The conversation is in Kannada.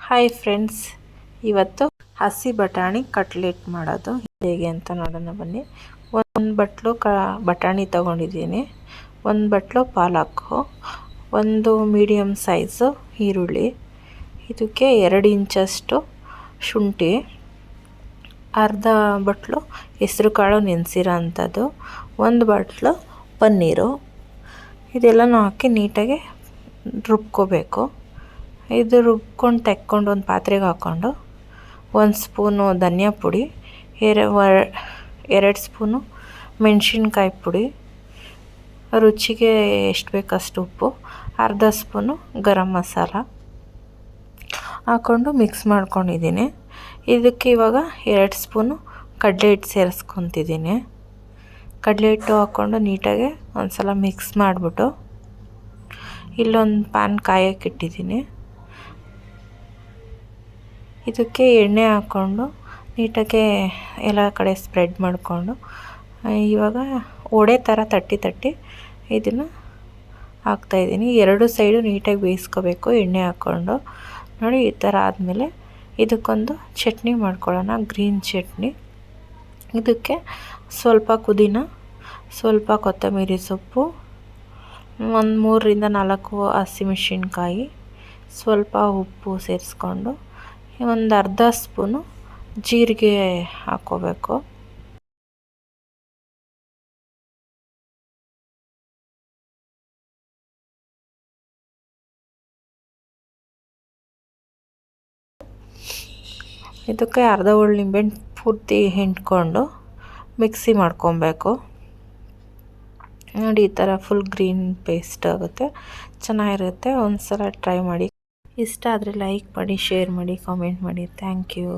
ಹಾಯ್ ಫ್ರೆಂಡ್ಸ್, ಇವತ್ತು ಹಸಿ ಬಟಾಣಿ ಕಟ್ಲೆಟ್ ಮಾಡೋದು ಹೇಗೆ ಅಂತ ನೋಡೋಣ ಬನ್ನಿ. ಒಂದು ಬಟ್ಲು ಬಟಾಣಿ ತೊಗೊಂಡಿದ್ದೀನಿ, ಒಂದು ಬಟ್ಲು ಪಾಲಕ್ಕು, ಒಂದು ಮೀಡಿಯಮ್ ಸೈಜು ಈರುಳ್ಳಿ, ಇದಕ್ಕೆ 2 ಇಂಚಷ್ಟು ಶುಂಠಿ, ಅರ್ಧ ಬಟ್ಲು ಹೆಸರು ಕಾಳು ನೆನೆಸಿರೋ ಅಂಥದ್ದು, ಒಂದು ಬಟ್ಲು ಪನ್ನೀರು. ಇದೆಲ್ಲನೂ ಹಾಕಿ ನೀಟಾಗಿ ರುಬ್ಕೋಬೇಕು. ಇದು ರುಬ್ಕೊಂಡು ತೆಕ್ಕೊಂಡು ಒಂದು ಪಾತ್ರೆಗೆ ಹಾಕ್ಕೊಂಡು 1 ಸ್ಪೂನು ಧನಿಯಾ ಪುಡಿ, 2 ಸ್ಪೂನು ಮೆಣಸಿನ್ಕಾಯಿ ಪುಡಿ, ರುಚಿಗೆ ಎಷ್ಟು ಬೇಕಷ್ಟು ಉಪ್ಪು, ಅರ್ಧ ಸ್ಪೂನು ಗರಂ ಮಸಾಲ ಹಾಕ್ಕೊಂಡು ಮಿಕ್ಸ್ ಮಾಡ್ಕೊಂಡಿದ್ದೀನಿ. ಇದಕ್ಕೆ ಇವಾಗ 2 ಸ್ಪೂನು ಕಡಲೆ ಹಿಟ್ಟು ಸೇರಿಸ್ಕೊತಿದ್ದೀನಿ. ಕಡಲೆ ಹಿಟ್ಟು ಹಾಕ್ಕೊಂಡು ನೀಟಾಗಿ ಒಂದು ಸಲ ಮಿಕ್ಸ್ ಮಾಡಿಬಿಟ್ಟು ಇಲ್ಲೊಂದು ಪ್ಯಾನ್ ಕಾಯೋಕೆ ಇಟ್ಟಿದ್ದೀನಿ. ಇದಕ್ಕೆ ಎಣ್ಣೆ ಹಾಕ್ಕೊಂಡು ನೀಟಾಗಿ ಎಲ್ಲ ಕಡೆ ಸ್ಪ್ರೆಡ್ ಮಾಡಿಕೊಂಡು ಇವಾಗ ವಡೆ ಥರ ತಟ್ಟಿ ಇದನ್ನು ಹಾಕ್ತಾಯಿದ್ದೀನಿ. 2 ಸೈಡು ನೀಟಾಗಿ ಬೇಯಿಸ್ಕೋಬೇಕು ಎಣ್ಣೆ ಹಾಕ್ಕೊಂಡು. ನೋಡಿ, ಈ ಥರ ಆದಮೇಲೆ ಇದಕ್ಕೊಂದು ಚಟ್ನಿ ಮಾಡ್ಕೊಳ್ಳೋಣ, ಗ್ರೀನ್ ಚಟ್ನಿ. ಇದಕ್ಕೆ ಸ್ವಲ್ಪ ಪುದೀನ, ಸ್ವಲ್ಪ ಕೊತ್ತಂಬರಿ ಸೊಪ್ಪು, ಒಂದು 3ರಿಂದ 4 ಹಸಿಮೆಣಸಿನ್ಕಾಯಿ, ಸ್ವಲ್ಪ ಉಪ್ಪು ಸೇರಿಸ್ಕೊಂಡು ಒಂದು ಅರ್ಧ ಸ್ಪೂನು ಜೀರಿಗೆ ಹಾಕ್ಕೋಬೇಕು. ಇದಕ್ಕೆ ಅರ್ಧ ಹೋಳು ನಿಂಬೆಹಣ್ಣು ಪೂರ್ತಿ ಹಿಂಡ್ಕೊಂಡು ಮಿಕ್ಸಿ ಮಾಡ್ಕೊಬೇಕು. ನೋಡಿ, ಈ ಥರ ಫುಲ್ ಗ್ರೀನ್ ಪೇಸ್ಟ್ ಆಗುತ್ತೆ, ಚೆನ್ನಾಗಿರುತ್ತೆ. ಒಂದು ಸಲ ಟ್ರೈ ಮಾಡಿ. ಇಷ್ಟ ಆದರೆ ಲೈಕ್ ಮಾಡಿ, ಶೇರ್ ಮಾಡಿ, ಕಾಮೆಂಟ್ ಮಾಡಿ. Thank you.